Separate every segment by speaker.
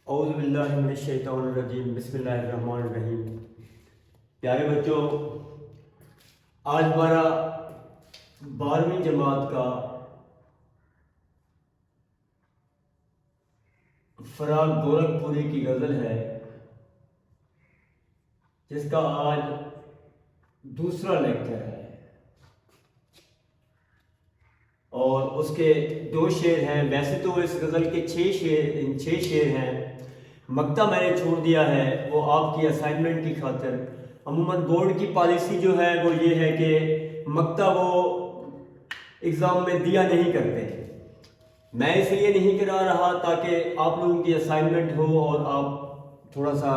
Speaker 1: اعوذ باللہ من الشیطان الرجیم، بسم اللہ الرحمن الرحیم۔ پیارے بچوں، آج ہمارا 12ویں جماعت کا فراق گورکھ پوری کی غزل ہے، جس کا آج دوسرا لیکچر ہے، اور اس کے 2 شعر ہیں۔ ویسے تو اس غزل کے 6 شعر ہیں، مقطع میں نے چھوڑ دیا ہے، وہ آپ کی اسائنمنٹ کی خاطر۔ عموماً بورڈ کی پالیسی جو ہے وہ یہ ہے کہ مقطع وہ ایگزام میں دیا نہیں کرتے۔ میں اس لیے نہیں کرا رہا تاکہ آپ لوگوں کی اسائنمنٹ ہو اور آپ تھوڑا سا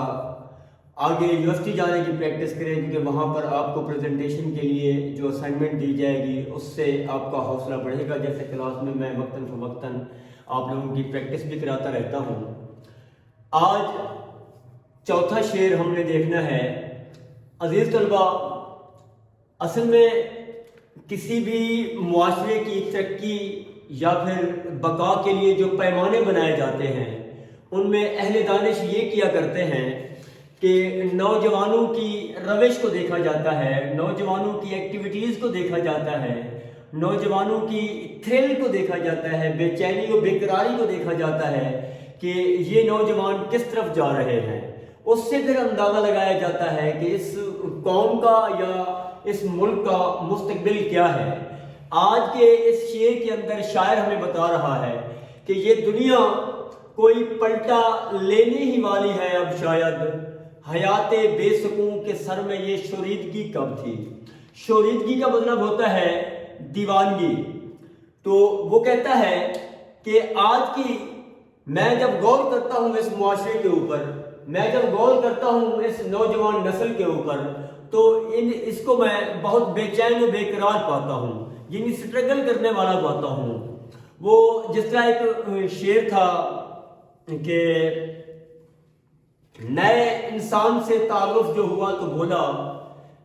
Speaker 1: آگے یونیورسٹی جانے کی پریکٹس کریں، کیونکہ وہاں پر آپ کو پریزنٹیشن کے لیے جو اسائنمنٹ دی جائے گی اس سے آپ کا حوصلہ بڑھے گا۔ جیسے کلاس میں وقتاً فوقتاً آپ لوگوں کی پریکٹس بھی کراتا رہتا ہوں۔ آج چوتھا شعر ہم نے دیکھنا ہے۔ عزیز طلبہ، اصل میں کسی بھی معاشرے کی ترقی یا پھر بقا کے لیے جو پیمانے بنائے جاتے ہیں، ان میں اہل دانش یہ کیا کرتے ہیں کہ نوجوانوں کی روش کو دیکھا جاتا ہے، نوجوانوں کی ایکٹیویٹیز کو دیکھا جاتا ہے، نوجوانوں کی تھرل کو دیکھا جاتا ہے، بے چینی و بے قراری کو دیکھا جاتا ہے کہ یہ نوجوان کس طرف جا رہے ہیں۔ اس سے پھر اندازہ لگایا جاتا ہے کہ اس قوم کا یا اس ملک کا مستقبل کیا ہے۔ آج کے اس شعر کے اندر شاعر ہمیں بتا رہا ہے کہ یہ دنیا کوئی پلٹا لینے ہی والی ہے اب شاید، حیات بے سکون کے سر میں یہ شوریدگی کب تھی۔ شوریدگی کا مطلب ہوتا ہے دیوانگی۔ تو وہ کہتا ہے کہ آج کی میں جب غور کرتا ہوں اس معاشرے کے اوپر، میں جب غور کرتا ہوں اس نوجوان نسل کے اوپر، تو اس کو میں بہت بے چین و بے قرار پاتا ہوں، یعنی سٹرگل کرنے والا پاتا ہوں۔ وہ جس طرح ایک شعر تھا کہ نئے انسان سے تعارف جو ہوا تو بولا،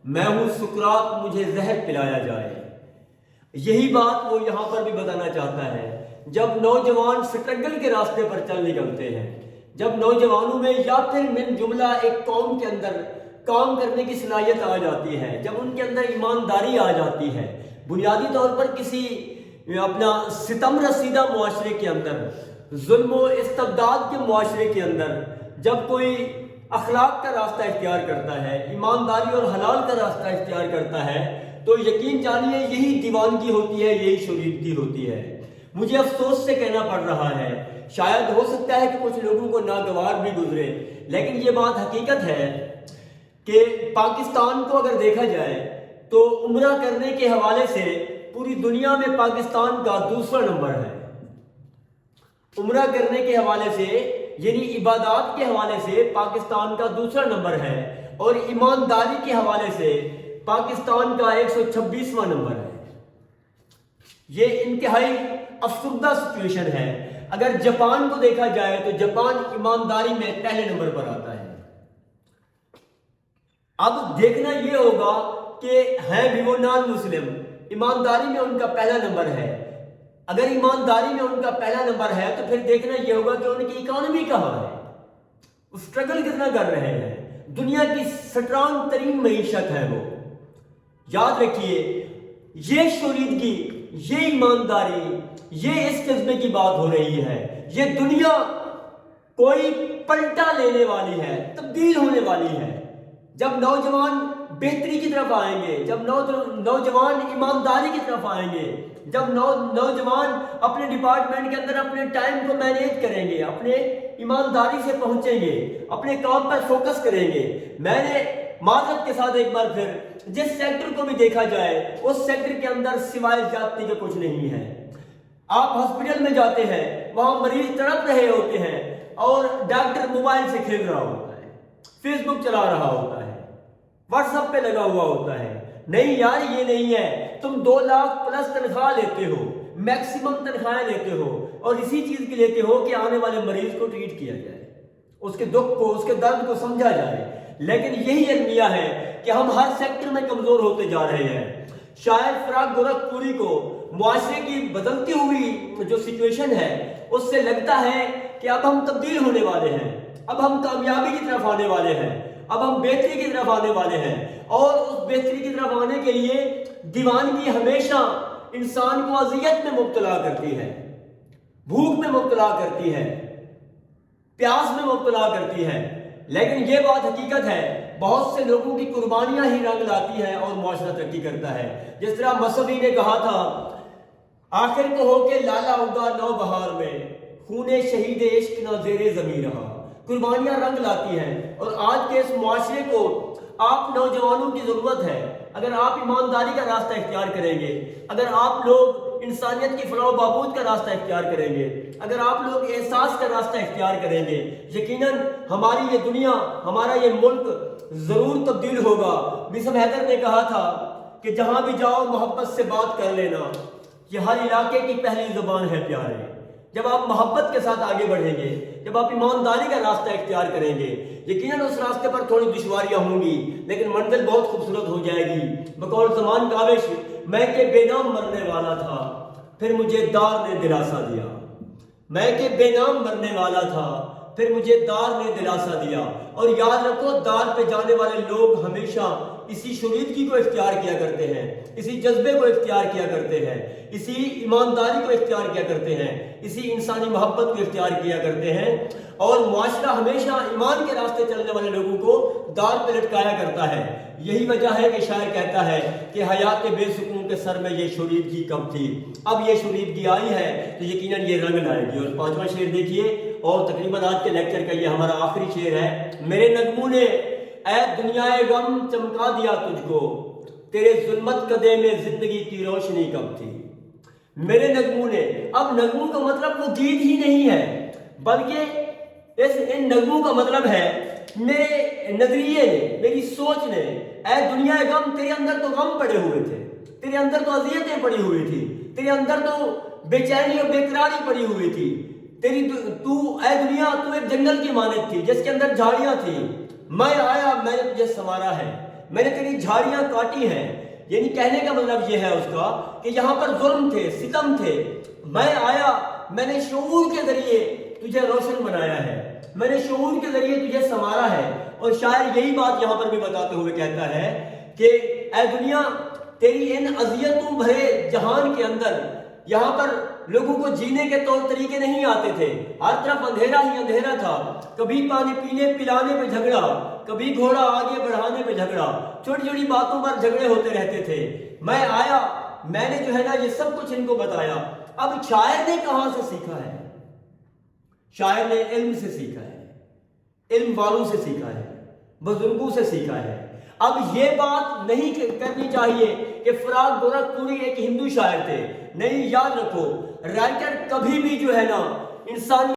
Speaker 1: میں ہوں سکرات مجھے زہر پلایا جائے۔ یہی بات وہ یہاں پر بھی بتانا چاہتا ہے۔ جب نوجوان سٹرگل کے راستے پر چل نکلتے ہیں، جب نوجوانوں میں یا پھر من جملہ ایک قوم کے اندر کام کرنے کی صلاحیت آ جاتی ہے، جب ان کے اندر ایمانداری آ جاتی ہے، بنیادی طور پر کسی اپنا ستم رسیدہ معاشرے کے اندر، ظلم و استبداد کے معاشرے کے اندر جب کوئی اخلاق کا راستہ اختیار کرتا ہے، ایمانداری اور حلال کا راستہ اختیار کرتا ہے، تو یقین جانیے یہی دیوانگی ہوتی ہے، یہی شوریدگی ہوتی ہے۔ مجھے افسوس سے کہنا پڑ رہا ہے، شاید ہو سکتا ہے کہ کچھ لوگوں کو ناگوار بھی گزرے، لیکن یہ بات حقیقت ہے کہ پاکستان کو اگر دیکھا جائے تو عمرہ کرنے کے حوالے سے پوری دنیا میں پاکستان کا دوسرا نمبر ہے۔ عمرہ کرنے کے حوالے سے یعنی عبادات کے حوالے سے پاکستان کا دوسرا نمبر ہے، اور ایمانداری کے حوالے سے پاکستان کا 126واں نمبر ہے۔ یہ انتہائی افسردہ سچویشن ہے۔ اگر جاپان کو دیکھا جائے تو جاپان ایمانداری میں پہلے نمبر پر آتا ہے۔ اب دیکھنا یہ ہوگا کہ ہیں بھی وہ نان مسلم، ایمانداری میں ان کا پہلا نمبر ہے۔ اگر ایمانداری میں ان کا پہلا نمبر ہے تو پھر دیکھنا یہ ہوگا کہ ان کی اکانومی کہاں ہے، وہ سٹرگل کتنا کر رہے ہیں۔ دنیا کی سٹرانگ ترین معیشت ہے وہ۔ یاد رکھیے، یہ شوریدگی، یہ ایمانداری، یہ اس قسم کی بات ہو رہی ہے۔ یہ دنیا کوئی پلٹا لینے والی ہے، تبدیل ہونے والی ہے۔ جب نوجوان بہتری کی طرف آئیں گے، جب نوجوان ایمانداری کی طرف آئیں گے، جب نوجوان اپنے ڈپارٹمنٹ کے اندر اپنے ٹائم کو مینیج کریں گے، اپنے ایمانداری سے پہنچیں گے، اپنے کام پر فوکس کریں گے۔ میں نے معذرت کے ساتھ ایک بار پھر جس سیکٹر کو بھی دیکھا جائے، اس سیکٹر کے اندر سوائے زیادتی کے کچھ نہیں ہے۔ آپ ہاسپٹل میں جاتے ہیں، وہاں مریض تڑپ رہے ہوتے ہیں اور ڈاکٹر موبائل سے کھیل رہا ہوتا ہے، فیس بک چلا رہا ہوتا ہے، واٹس ایپ پہ لگا ہوا ہوتا ہے۔ نہیں یار، یہ نہیں ہے۔ تم 2 لاکھ پلس تنخواہ لیتے ہو، میکسیمم تنخواہیں لیتے ہو، اور اسی چیز کے لیتے ہو کہ آنے والے مریض کو ٹریٹ کیا جائے، اس کے دکھ کو، اس کے درد کو سمجھا جائے۔ لیکن یہی المیہ ہے کہ ہم ہر سیکٹر میں کمزور ہوتے جا رہے ہیں۔ شاعر فراق گورکھ پوری کو معاشرے کی بدلتی ہوئی جو سچویشن ہے اس سے لگتا ہے کہ اب ہم تبدیل ہونے والے ہیں، اب ہم کامیابی کی طرف آنے والے ہیں، اب ہم بہتری کی طرف آنے والے ہیں، اور اس بہتری کی طرف آنے کے لیے دیوانگی ہمیشہ انسان کو اذیت میں مبتلا کرتی ہے، بھوک میں مبتلا کرتی ہے، پیاس میں مبتلا کرتی ہے، لیکن یہ بات حقیقت ہے بہت سے لوگوں کی قربانیاں ہی رنگ لاتی ہیں اور معاشرہ ترقی کرتا ہے۔ جس طرح مصعبی نے کہا تھا، آخر کو ہو کے لالا اگا نو بہار میں، خون شہید عشق نہ زیر زمین رہا۔ قربانیاں رنگ لاتی ہیں، اور آج کے اس معاشرے کو آپ نوجوانوں کی ضرورت ہے۔ اگر آپ ایمانداری کا راستہ اختیار کریں گے، اگر آپ لوگ انسانیت کی فلاح و بہبود کا راستہ اختیار کریں گے، اگر آپ لوگ احساس کا راستہ اختیار کریں گے، یقیناً ہماری یہ دنیا، ہمارا یہ ملک ضرور تبدیل ہوگا۔ مصعب حیدر نے کہا تھا کہ جہاں بھی جاؤ محبت سے بات کر لینا، یہ ہر علاقے کی پہلی زبان ہے پیارے۔ جب آپ محبت کے ساتھ آگے بڑھیں گے، جب آپ ایمانداری کا راستہ اختیار کریں گے، یقیناً اس راستے پر تھوڑی دشواریاں ہوں گی، لیکن منزل بہت خوبصورت ہو جائے گی۔ بقول زمان کاوش، میں کہ بے نام مرنے والا تھا، پھر مجھے دار نے دلاسا دیا۔ میں کہ بے نام مرنے والا تھا، پھر مجھے دار نے دلاسا دیا۔ اور یاد رکھو، دار پہ جانے والے لوگ ہمیشہ اسی شریدگی کو اختیار کیا کرتے ہیں، اسی جذبے کو اختیار کیا کرتے ہیں، اسی ایمانداری کو اختیار کیا کرتے ہیں، اسی انسانی محبت کو اختیار کیا کرتے ہیں، اور معاشرہ ہمیشہ ایمان کے راستے چلنے والے لوگوں کو دار پہ لٹکایا کرتا ہے۔ یہی وجہ ہے کہ شاعر کہتا ہے کہ حیات بے سکون کے سر میں یہ شریدگی کب تھی، اب یہ شریدگی آئی ہے تو یقیناً یہ رنگ لائے گی۔ اور پانچواں شعر دیکھیے، اور تقریباً آج کے لیکچر کا یہ ہمارا آخری شعر ہے۔ میرے نغموں نے اے دنیائے غم چمکا دیا تجھ کو، تیرے ظلمت قدے میں زندگی کی روشنی کب تھی۔ میرے نغموں نے، اب نغموں کا مطلب وہ گیت ہی نہیں ہے، بلکہ ان نغموں کا مطلب ہے میرے نظریے نے، میری سوچ نے، اے دنیا غم، تیرے اندر تو غم پڑے ہوئے تھے، تیرے اندر تو اذیتیں پڑی ہوئی تھی، تیرے اندر تو بے چینی اور بے قراری پڑی ہوئی تھی، اے دنیا تو ایک جنگل کی مانند تھی جس کے اندر جھاڑیاں تھیں۔ میں آیا، میں نے تجھے سنوارا ہے، میں نے تیری جھاڑیاں کاٹی ہیں۔ یعنی کہنے کا مطلب یہ ہے اس کا کہ یہاں پر ظلم تھے، ستم تھے، میں آیا، میں نے شعور کے ذریعے تجھے روشن بنایا ہے، میں نے شعور کے ذریعے تجھے سنوارا ہے۔ اور شاعر یہی بات یہاں پر بھی بتاتے ہوئے کہتا ہے کہ اے دنیا، تیری ان اذیتوں بھرے جہان کے اندر یہاں پر لوگوں کو جینے کے طور طریقے نہیں آتے تھے، ہر طرف اندھیرا ہی اندھیرا تھا، کبھی پانی پینے پلانے پہ جھگڑا، کبھی گھوڑا آگے بڑھانے پہ جھگڑا، چھوٹی چھوٹی باتوں پر جھگڑے ہوتے رہتے تھے۔ میں آیا، میں نے جو ہے نا یہ سب کچھ ان کو بتایا۔ اب شاعر نے کہاں سے سیکھا ہے؟ شاعر نے علم سے سیکھا ہے، علم والوں سے سیکھا ہے، بزرگوں سے سیکھا ہے۔ اب یہ بات نہیں کرنی چاہیے کہ فراق گورکھ پوری ایک ہندو شاعر تھے، نہیں، یاد رکھو، رائٹر کبھی بھی جو ہے نا انسانی